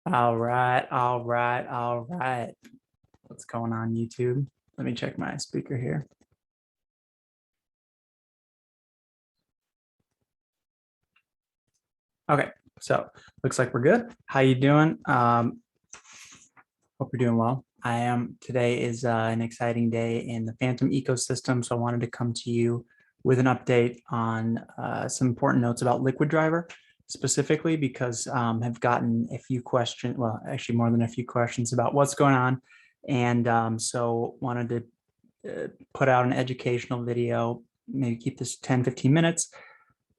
All right, all right, all right. What's going on, YouTube? Let me check my speaker here. Okay, so looks like we're good. How you doing? Hope you're doing well. I am. Today is an exciting day in the Fantom ecosystem, so I wanted to come to you with an update on some important notes about Liquid Driver, specifically because I've gotten a few questions, well, actually more than a few questions about what's going on. And so wanted to put out an educational video, maybe keep this 10, 15 minutes,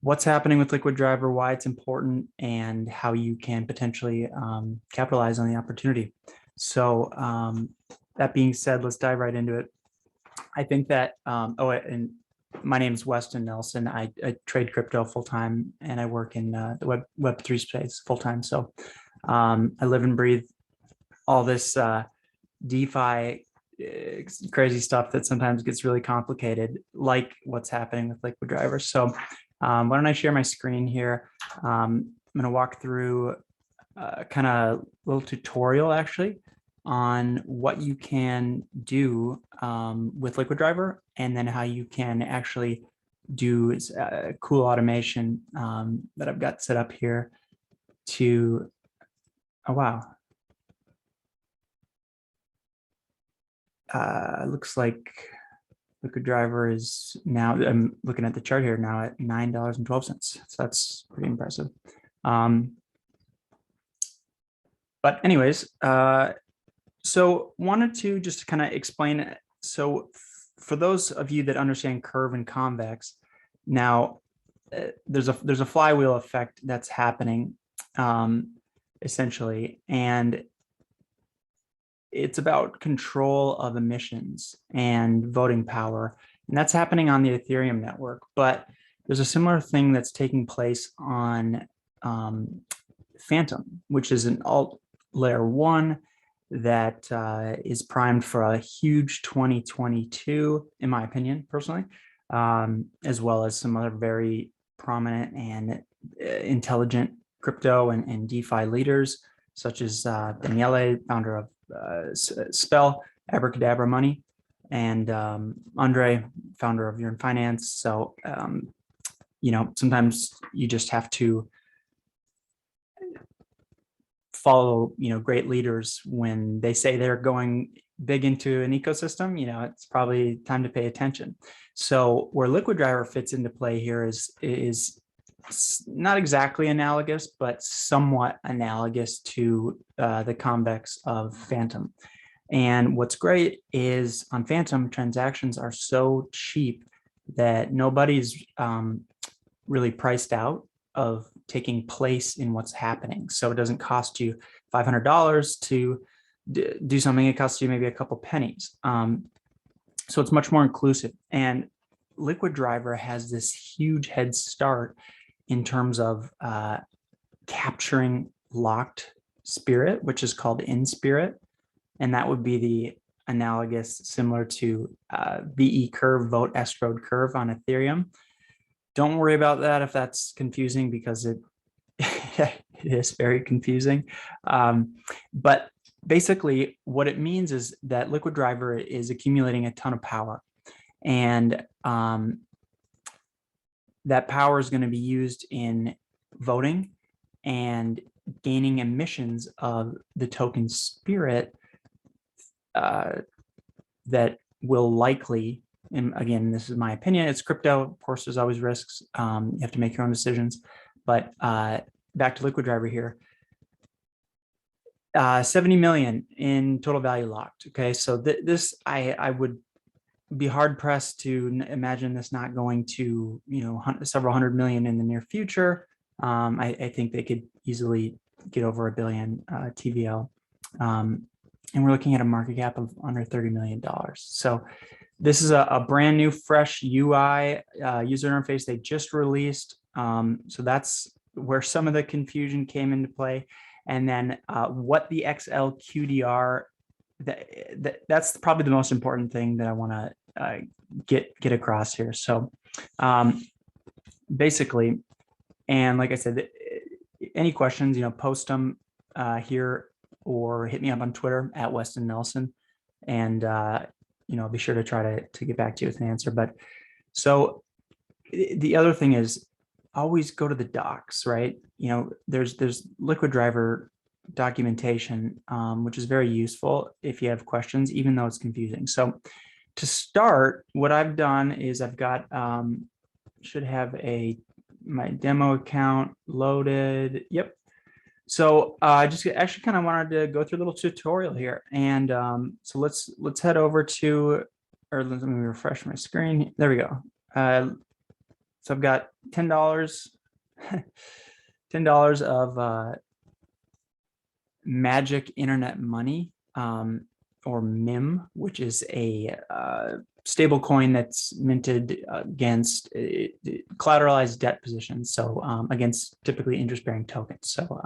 what's happening with Liquid Driver, why it's important, and how you can potentially capitalize on the opportunity. So that being said, let's dive right into it. I think that, and my name is Weston Nelson. I trade crypto full-time and I work in the Web3 space full-time. So I live and breathe all this DeFi crazy stuff that sometimes gets really complicated, like what's happening with Liquid Driver. So why don't I share my screen here? I'm going to walk through kind of a little tutorial actually on what you can do with Liquid Driver, and then how you can actually do cool automation that I've got set up here to, oh wow. Looks like Liquid Driver is now, I'm looking at the chart here now at $9.12. So that's pretty impressive. But anyways, so wanted to just kind of explain it. So for those of you that understand curve and convex, now there's a flywheel effect that's happening essentially, and it's about control of emissions and voting power, and that's happening on the Ethereum network. But there's a similar thing that's taking place on Fantom, which is an alt layer 1 that is primed for a huge 2022, in my opinion, personally, as well as some other very prominent and intelligent crypto and DeFi leaders, such as Daniele, founder of Spell, Abracadabra Money, and Andre, founder of Yearn Finance. So, you know, sometimes you just have to follow, you know, great leaders when they say they're going big into an ecosystem. You know, it's probably time to pay attention. So where Liquid Driver fits into play here is not exactly analogous, but somewhat analogous to the convex of Fantom. And what's great is on Fantom, transactions are so cheap that nobody's really priced out of taking place in what's happening. So it doesn't cost you $500 to do something. It costs you maybe a couple pennies. So it's much more inclusive. And Liquid Driver has this huge head start in terms of capturing locked spirit, which is called in spirit. And that would be the analogous, similar to VE curve, vote estrode curve on Ethereum. Don't worry about that if that's confusing, because it it is very confusing. But basically what it means is that Liquid Driver is accumulating a ton of power, and that power is going to be used in voting and gaining emissions of the token spirit that will likely, and again, this is my opinion, it's crypto, of course, there's always risks. You have to make your own decisions. But back to Liquid Driver here, 70 million in total value locked. Okay, so this I would be hard pressed to imagine this not going to, you know, several hundred million in the near future. I think they could easily get over $1 billion TVL. And we're looking at a market cap of under $30 million. So this is a brand new, fresh UI user interface they just released. So that's where some of the confusion came into play. And then what the xLQDR, that's probably the most important thing that I want to get across here. So basically, and like I said, any questions, you know, post them. here, or hit me up on Twitter at Weston Nelson, and I'll be sure to try to get back to you with an answer. But so the other thing is, always go to the docs, right? There's Liquid Driver documentation, which is very useful if you have questions, even though it's confusing. So to start, what I've done is I've got should have my demo account loaded. Yep. So I just actually kind of wanted to go through a little tutorial here, and so let's head over to, or let me refresh my screen. There we go. So I've got $10, $10 of Magic Internet Money, or MIM, which is a stable coin that's minted against collateralized debt positions. So against typically interest-bearing tokens. So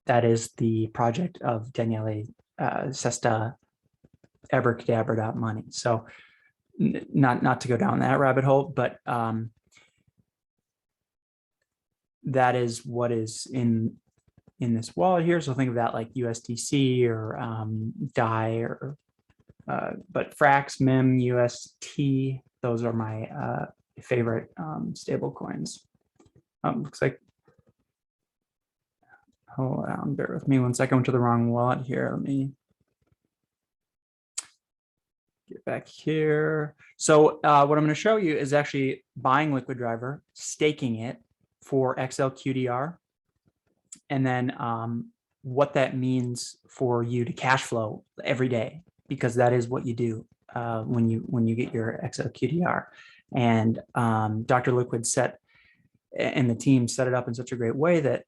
that is the project of Daniele Sesta Abracadabra.money. So not to go down that rabbit hole, but that is what is in this wallet here. So think of that like USDC or DAI, or but Frax, MIM, UST, those are my favorite stable coins. Looks like, hold on, bear with me one second. I went to the wrong wallet here. Let me get back here. So what I'm going to show you is actually buying Liquid Driver, staking it for xLQDR, and then what that means for you to cash flow every day, because that is what you do when you get your xLQDR. And Dr. Liquid and the team set it up in such a great way that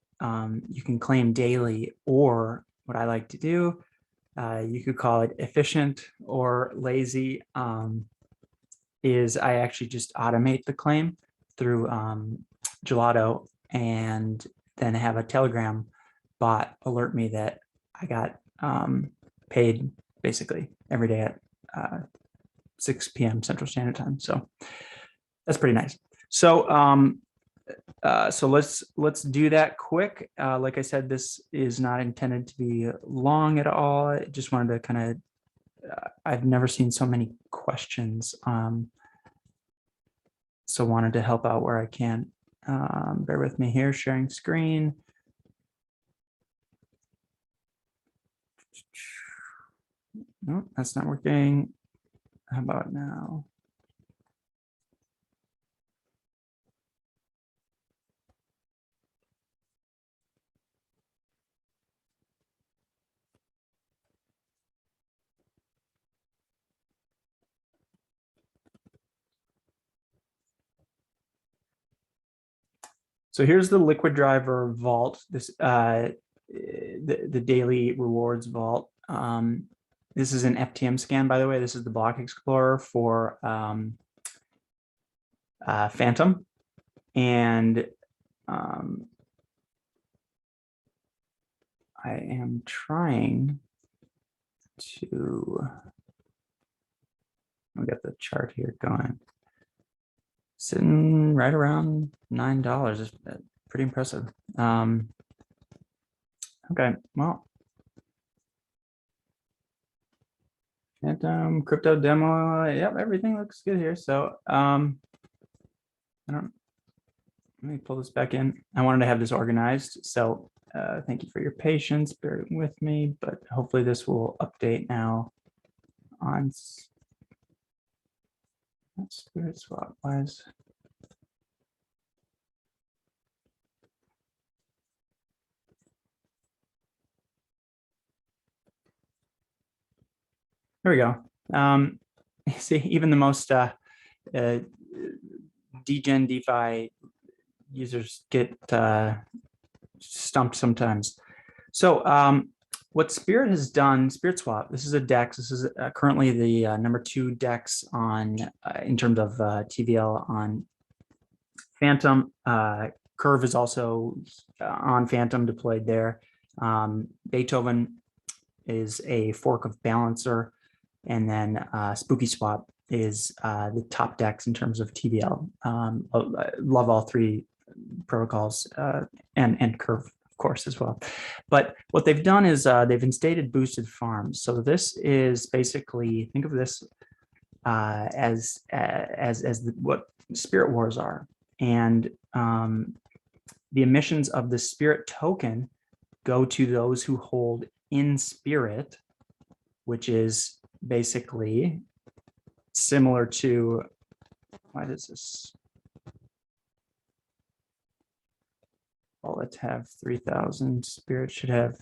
you can claim daily, or what I like to do, you could call it efficient or lazy, is I actually just automate the claim through Gelato, and then have a Telegram bot alert me that I got paid basically every day at 6 p.m. Central Standard Time. So that's pretty nice. So so let's do that quick. Like I said, this is not intended to be long at all. I just wanted to kind of, I've never seen so many questions, so wanted to help out where I can. Bear with me here, sharing screen. No, that's not working. How about now? So here's the Liquid Driver vault, this the daily rewards vault. This is an FTM scan, by the way. This is the block explorer for Fantom. And I am trying to, I'll get the chart here going. Sitting right around $9 is pretty impressive. Okay, well, Fantom crypto demo. Yep, everything looks good here. So let me pull this back in. I wanted to have this organized, so thank you for your patience. Bear with me, but hopefully this will update now on SpiritSwap wise. There we go. See, even the most degen DeFi users get stumped sometimes. So what Spirit has done, SpiritSwap, this is a DEX. This is currently the #2 DEX on in terms of TVL on Fantom. Curve is also on Fantom, deployed there. Beethoven is a fork of Balancer, and then SpookySwap is the top DEX in terms of TVL. Love all three protocols, and Curve, of course, as well. But what they've done is they've instated boosted farms. So this is basically, think of this as what Spirit Wars are. And the emissions of the Spirit token go to those who hold in Spirit, which is basically similar to, why does this wallet have 3,000? Spirit should have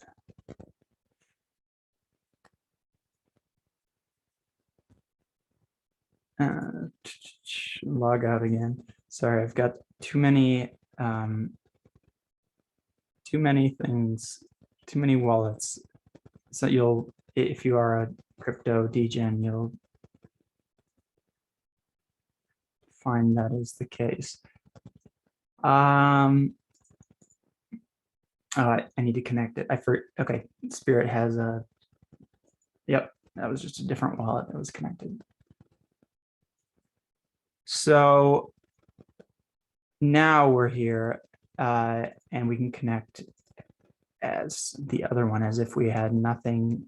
log out again. Sorry, I've got too many things, too many wallets. So you'll, if you are a crypto degen, you'll find that is the case. I need to connect it. Okay, Spirit has a, yep, that was just a different wallet that was connected. So now we're here and we can connect as the other one as if we had nothing.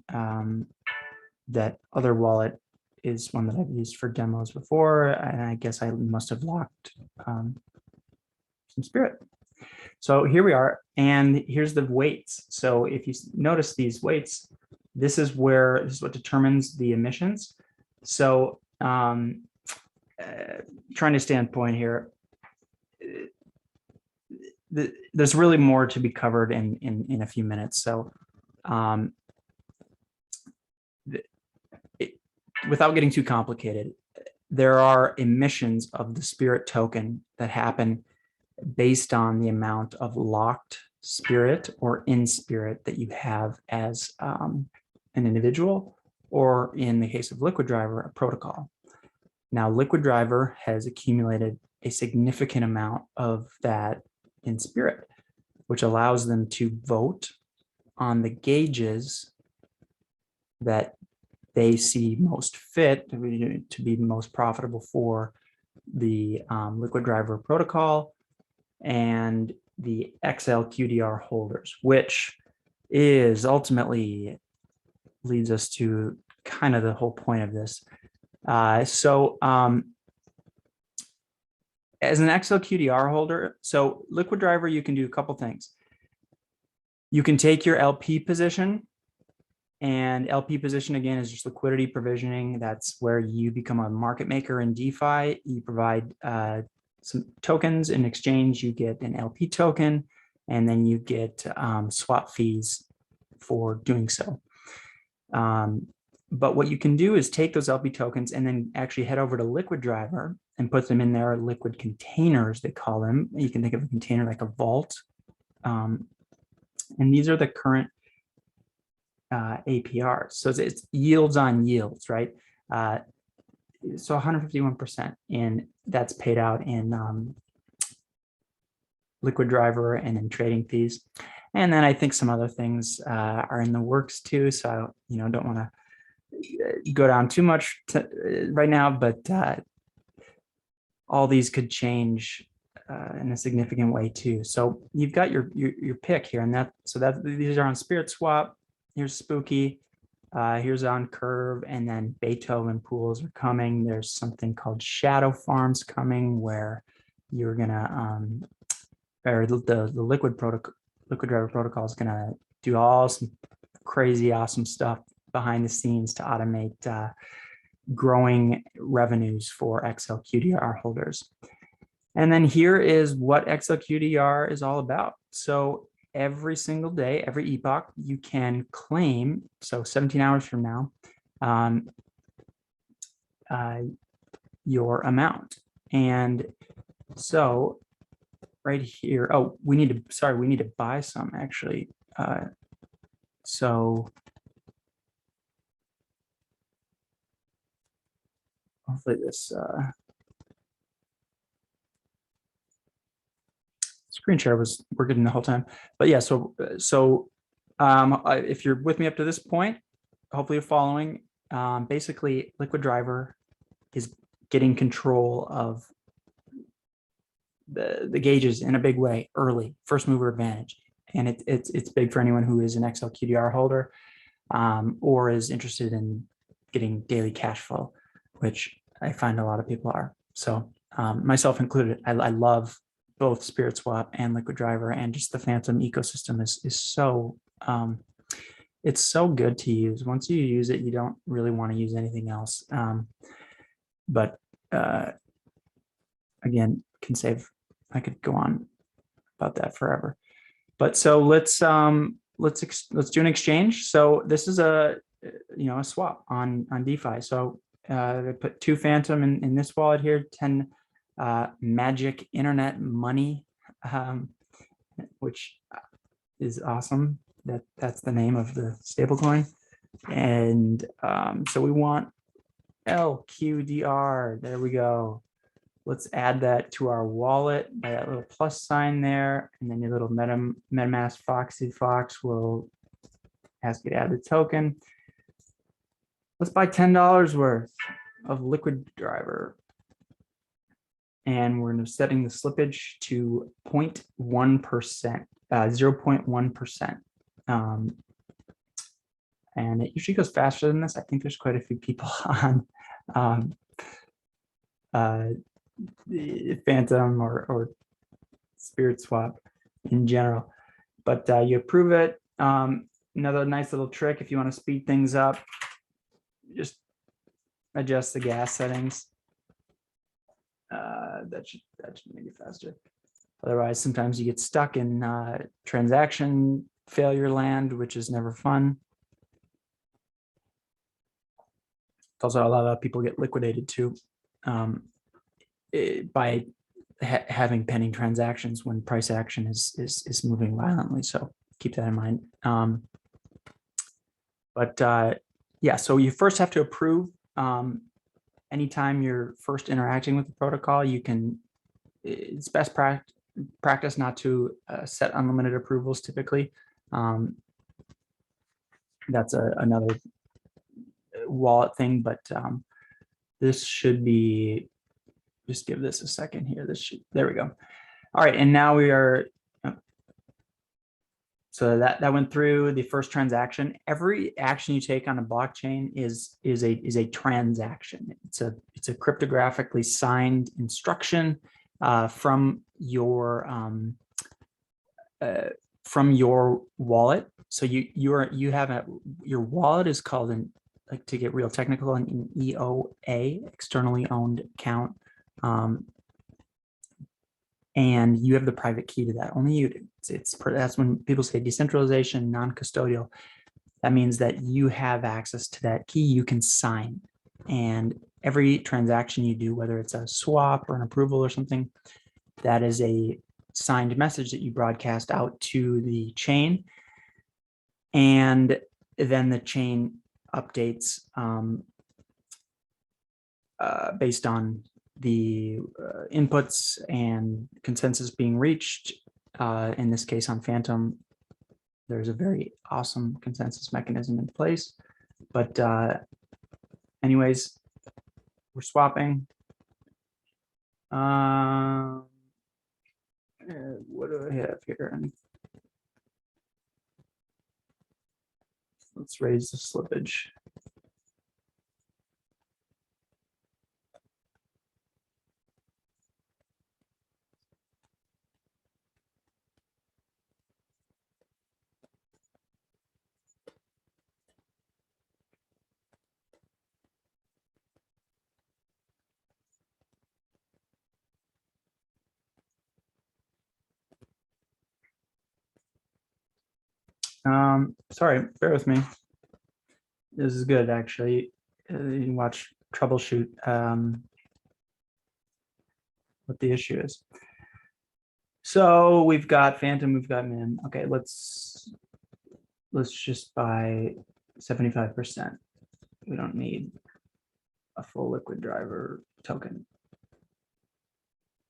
That other wallet is one that I've used for demos before, and I guess I must have locked some Spirit. So here we are, and here's the weights. So if you notice these weights, this is what determines the emissions. So trying to stay on point here, there's really more to be covered in a few minutes. So without getting too complicated, there are emissions of the Spirit token that happen based on the amount of locked Spirit or in Spirit that you have as an individual, or in the case of Liquid Driver, a protocol. Now, Liquid Driver has accumulated a significant amount of that in Spirit, which allows them to vote on the gauges that they see most fit to be most profitable for the Liquid Driver protocol and the xLQDR holders, which is ultimately leads us to kind of the whole point of this. As an xLQDR holder, so Liquid Driver, you can do a couple things. You can take your LP position, and LP position, again, is just liquidity provisioning. That's where you become a market maker in DeFi. You provide some tokens. In exchange, you get an LP token, and then you get swap fees for doing so. But what you can do is take those LP tokens and then actually head over to Liquid Driver and put them in their liquid containers, they call them. You can think of a container like a vault. And these are the current APRs. So it's yields on yields, right? So 151%, and that's paid out in Liquid Driver and in trading fees. And then I think some other things are in the works too. So, don't want to go down too much right now, but all these could change in a significant way too. So you've got your pick here, and these are on SpiritSwap. Here's Spooky, here's on Curve, and then Beethoven pools are coming. There's something called Shadow Farms coming, where you're gonna or the Liquid Driver protocol is gonna do all some crazy awesome stuff behind the scenes to automate growing revenues for xLQDR holders. And then here is what xLQDR is all about. So every single day, every epoch, you can claim, so 17 hours from now, your amount. And so right here, oh, we need to buy some actually. So hopefully this screen share was working the whole time. But yeah, so if you're with me up to this point, hopefully you're following. Basically, Liquid Driver is getting control of the gauges in a big way early, first mover advantage. and it's big for anyone who is an xLQDR holder or is interested in getting daily cash flow, which I find a lot of people are. So myself included, I love both SpiritSwap and Liquid Driver, and just the Fantom ecosystem is so it's so good to use. Once you use it, you don't really want to use anything else. But again, can save. I could go on about that forever. But so let's do an exchange. So this is a swap on DeFi. So I put 2 Fantom in this wallet here, 10 magic internet money, which is awesome. That's the name of the stablecoin. And so we want LQDR. There we go. Let's add that to our wallet by that little plus sign there, and then your little MetaMask Foxy Fox will ask you to add the token. Let's buy $10 worth of Liquid Driver, and we're going to setting the slippage to 0.1%, 0.1%. And it usually goes faster than this. I think there's quite a few people on Fantom or SpiritSwap in general, but you approve it. Another nice little trick, if you want to speed things up, just adjust the gas settings. That should make it faster. Otherwise, sometimes you get stuck in transaction failure land, which is never fun. It's also a lot of people get liquidated too by having pending transactions when price action is moving violently. So keep that in mind. Yeah, so you first have to approve. Anytime you're first interacting with the protocol, it's best practice not to set unlimited approvals typically. That's another wallet thing, but this should be, just give this a second here. There we go. All right, and now we are, so that went through the first transaction. Every action you take on a blockchain is a transaction. It's a cryptographically signed instruction from your wallet. So you have your wallet is called like, to get real technical, an EOA, externally owned account. And you have the private key to that. Only you do. That's when people say decentralization, non-custodial. That means that you have access to that key. You can sign, and every transaction you do, whether it's a swap or an approval or something, that is a signed message that you broadcast out to the chain, and then the chain updates based on the inputs and consensus being reached. In this case on Fantom, there's a very awesome consensus mechanism in place. But anyways, we're swapping. What do I have here? Let's raise the slippage. Sorry, bear with me. This is good, actually. You can watch troubleshoot what the issue is. So we've got Fantom, we've got Min. Okay, let's just buy 75%. We don't need a full Liquid Driver token.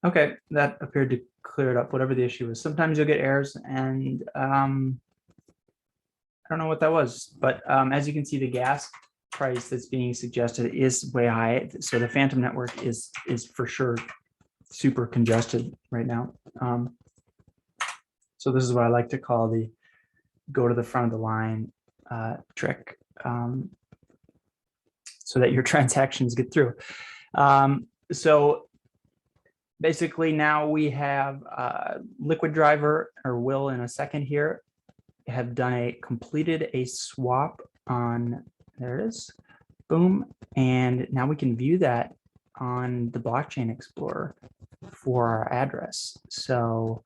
Okay, that appeared to clear it up, whatever the issue is. Sometimes you'll get errors, and I don't know what that was, but as you can see, the gas price that's being suggested is way high. So the Fantom network is for sure super congested right now. So this is what I like to call the go to the front of the line trick, so that your transactions get through. So basically now we have Liquid Driver, or will in a second here, have completed a swap on, there it is, boom. And now we can view that on the blockchain explorer for our address. So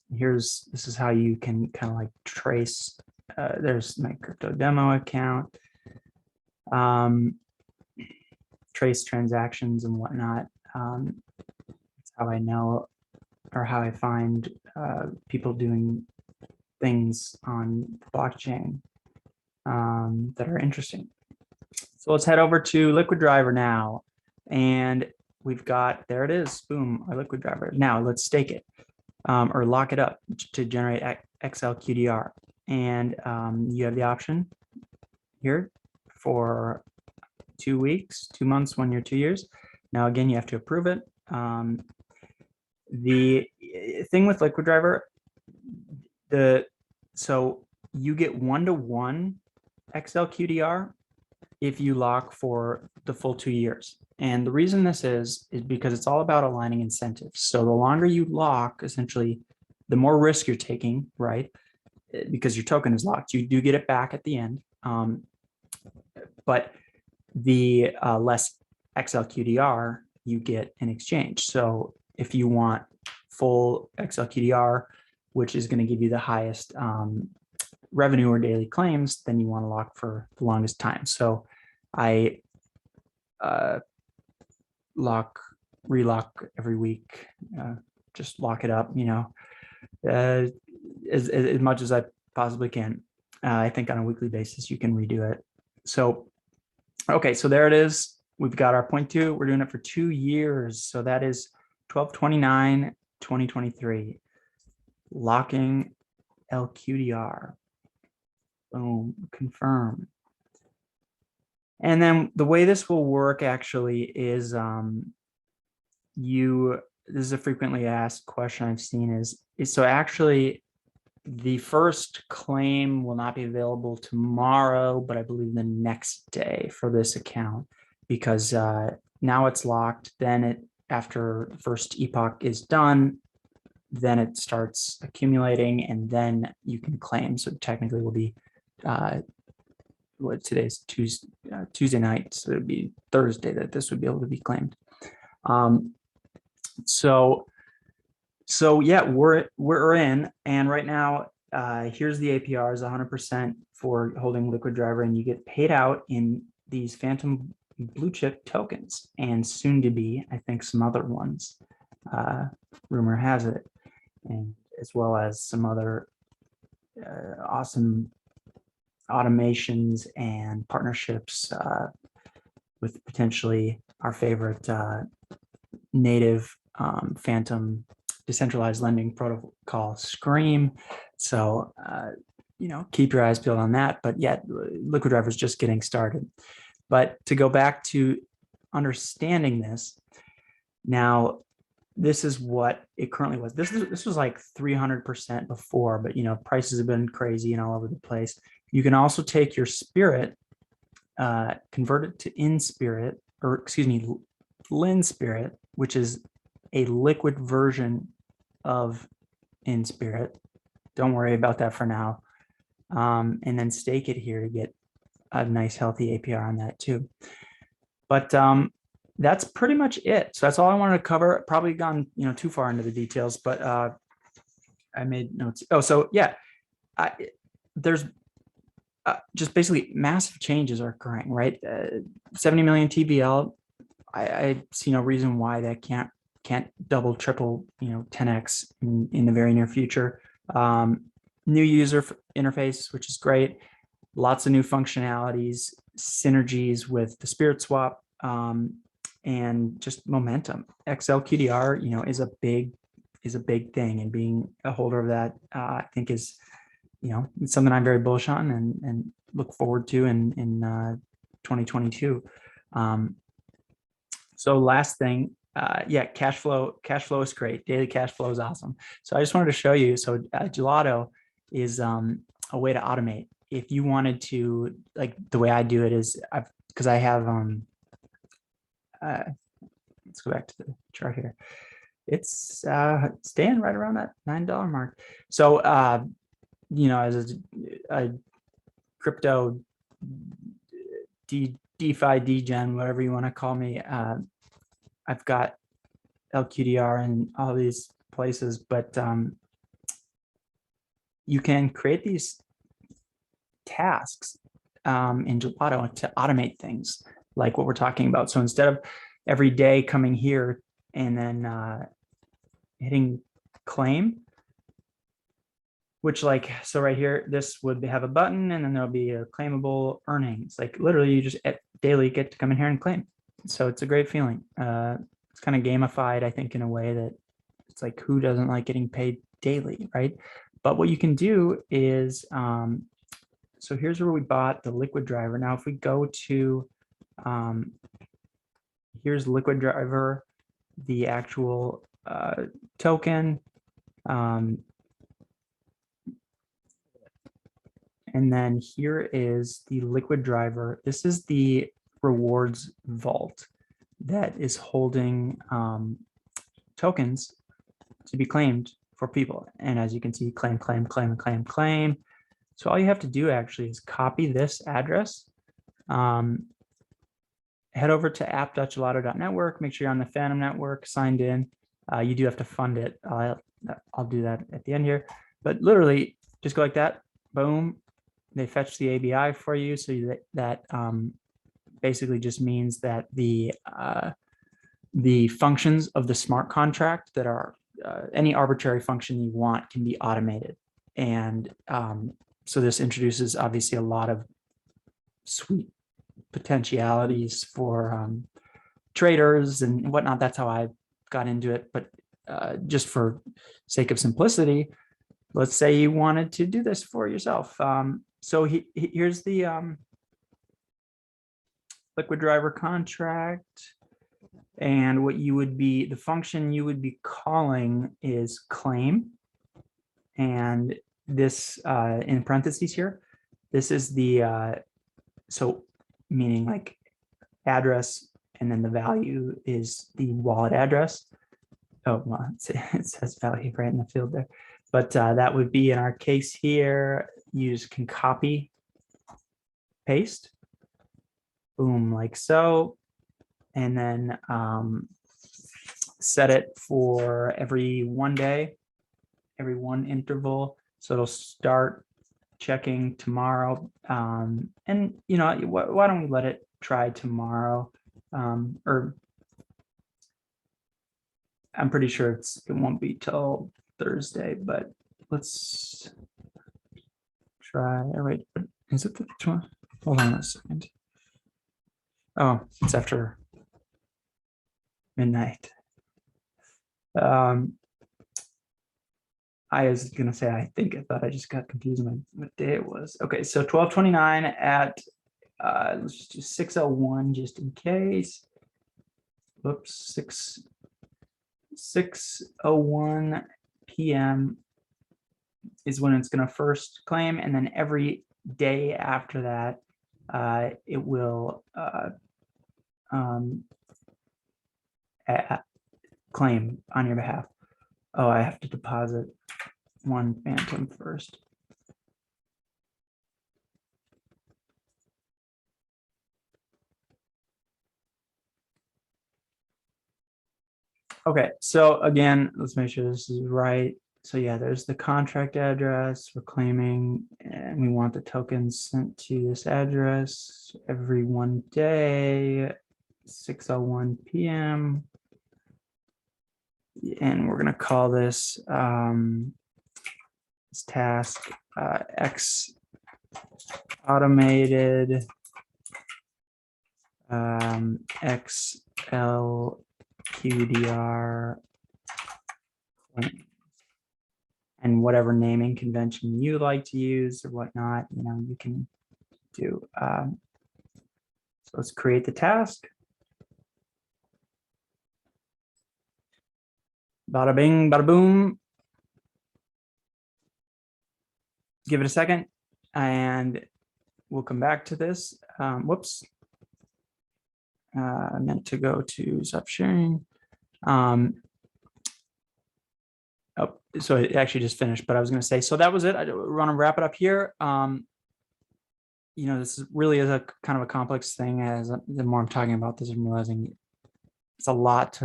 this is how you can kind of like trace, there's my crypto demo account, trace transactions and whatnot. That's how I know, or how I find people doing things on the blockchain that are interesting. So let's head over to Liquid Driver now. And we've got, there it is, boom, our Liquid Driver. Now let's stake it or lock it up to generate xLQDR. And you have the option here for 2 weeks, 2 months, 1 year, 2 years. Now, again, you have to approve it. The thing with Liquid Driver, so you get 1-to-1 xLQDR if you lock for the full 2 years. And the reason this is because it's all about aligning incentives. So the longer you lock, essentially, the more risk you're taking, right? Because your token is locked, you do get it back at the end. But the less xLQDR you get in exchange. So if you want full xLQDR, which is going to give you the highest revenue or daily claims, then you want to lock for the longest time. So I relock every week, just lock it up, as much as I possibly can. I think on a weekly basis, you can redo it. So, okay, so there it is. We've got our 0.2. We're doing it for 2 years. So that is 12/29/2023. Locking LQDR. Boom, confirm. And then the way this will work actually is this is a frequently asked question I've seen is so actually the first claim will not be available tomorrow, but I believe the next day for this account, because now it's locked. Then after the first epoch is done, then it starts accumulating, and then you can claim. So technically, will be today's Tuesday night, so it would be Thursday that this would be able to be claimed. So yeah, we're in, and right now here's the APRs, 100% for holding Liquid Driver, and you get paid out in these Fantom blue chip tokens, and soon to be, I think, some other ones. Rumor has it, and as well as some other awesome automations and partnerships with potentially our favorite native Fantom decentralized lending protocol, Scream. So, keep your eyes peeled on that. But yet, Liquid Driver is just getting started. But to go back to understanding this, now, this is what it currently was. This was like 300% before, but prices have been crazy and all over the place. You can also take your Spirit, convert it to Lin Spirit, which is a liquid version of InSpirit. Don't worry about that for now. And then stake it here to get a nice healthy APR on that too. But that's pretty much it. So that's all I wanted to cover. Probably gone too far into the details, but I made notes. Oh, so yeah, there's just basically massive changes are occurring, right? 70 million TVL. I see no reason why that can't double, triple, 10x in the very near future. New user interface, which is great. Lots of new functionalities, synergies with the SpiritSwap, and just momentum. xLQDR, is a big thing, and being a holder of that, I think is, it's something I'm very bullish on and look forward to in 2022. So last thing, yeah, cash flow is great. Daily cash flow is awesome. So I just wanted to show you. So Gelato is a way to automate. If you wanted to, like the way I do it is because I have let's go back to the chart here. It's staying right around that $9 mark. So you know, as a crypto DeFi degen, whatever you want to call me, I've got LQDR in all these places, but you can create these tasks in Gelato to automate things like what we're talking about. So instead of every day coming here and then hitting claim, which like, so right here, this would have a button and then there'll be a claimable earnings. Like literally you just daily get to come in here and claim. So it's a great feeling. It's kind of gamified, I think, in a way that it's like, who doesn't like getting paid daily, right? But what you can do is, so here's where we bought the Liquid Driver. Now, if we go to, here's Liquid Driver, the actual token. And then here is the Liquid Driver. This is the rewards vault that is holding tokens to be claimed for people. And as you can see, claim, claim, claim, claim, claim. So all you have to do actually is copy this address, head over to app.gelato.network, make sure you're on the Fantom network, signed in. You do have to fund it. I'll do that at the end here. But literally, just go like that, boom. They fetch the ABI for you. So that basically just means that the functions of the smart contract that are any arbitrary function you want can be automated. And so this introduces obviously a lot of sweet potentialities for traders and whatnot. That's how I got into it. But just for sake of simplicity, let's say you wanted to do this for yourself. So here's the Liquid Driver contract. And what you would be, the function you would be calling is claim. And this in parentheses here, this is the, so meaning like address, and then the value is the wallet address. Oh, well, it says value right in the field there. But that would be in our case here, you just can copy, paste, boom, like so. And then set it for every 1 day, every one interval. So it'll start checking tomorrow. And you know, why don't we let it try tomorrow? Or I'm pretty sure it won't be till Thursday, but let's try. Oh, wait, is it the 20? Hold on a second. Oh, it's after midnight. I was gonna say, I thought I just got confused on what day it was. Okay, so 12:29 at let's just do 6:01 just in case. Whoops, 6:01 p.m. is when it's gonna first claim, and then every day after that, it will claim on your behalf. Oh, I have to deposit one Fantom first. Okay, so again, let's make sure this is right. So yeah, there's the contract address we're claiming, and we want the tokens sent to this address every 1 day, 6:01 p.m. And we're gonna call this this task X automated xLQDR and whatever naming convention you like to use or whatnot, you know, you can do. So let's create the task. Bada bing, bada boom. Give it a second and we'll come back to this. Whoops. I meant to go to stop sharing. Oh, so it actually just finished, but I was going to say, so that was it. I want to wrap it up here. This really is a kind of a complex thing. As the more I'm talking about this, I'm realizing it's a lot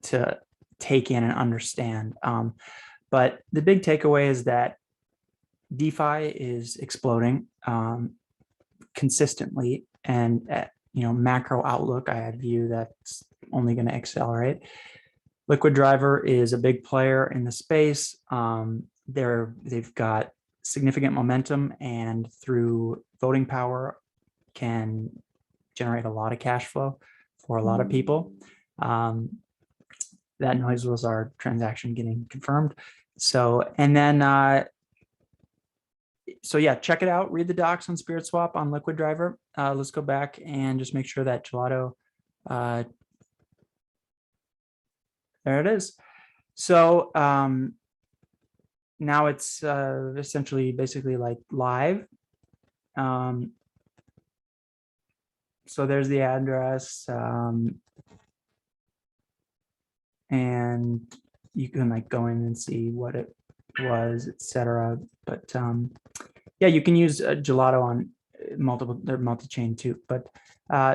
to take in and understand. But the big takeaway is that DeFi is exploding consistently, and at macro outlook, I had view that's only going to accelerate. Liquid Driver is a big player in the space. They've got significant momentum, and through voting power can generate a lot of cash flow for a lot of people. That noise was our transaction getting confirmed. So, and then, so yeah, check it out. Read the docs on SpiritSwap on Liquid Driver. Let's go back and just make sure that Gelato, there it is. So now it's essentially basically like live. So there's the address, and you can like go in and see what it was, etc. But yeah, you can use Gelato on they're multi-chain too. But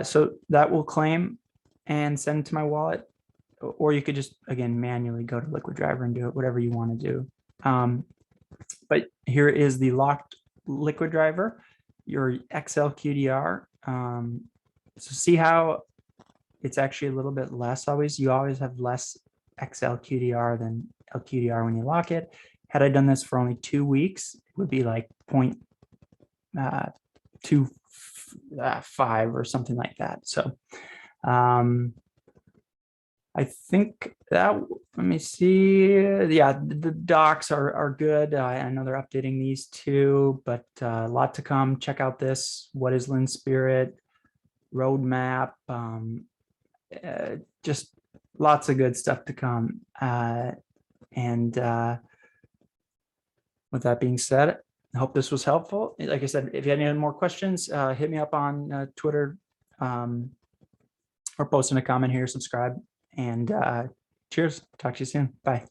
so that will claim and send to my wallet, or you could just again manually go to Liquid Driver and do it, whatever you want to do. But here is the locked Liquid Driver, your xLQDR. So see how it's actually a little bit less always. You always have less xLQDR than LQDR when you lock it. Had I done this for only 2 weeks, it would be like 0.25 or something like that. So I think that, let me see. Yeah, the docs are good. I know they're updating these too, but a lot to come. Check out this, what is Lin Spirit, roadmap, just lots of good stuff to come. And with that being said, I hope this was helpful. Like I said, if you have any more questions, hit me up on Twitter, or post in a comment here, subscribe, and cheers. Talk to you soon. Bye.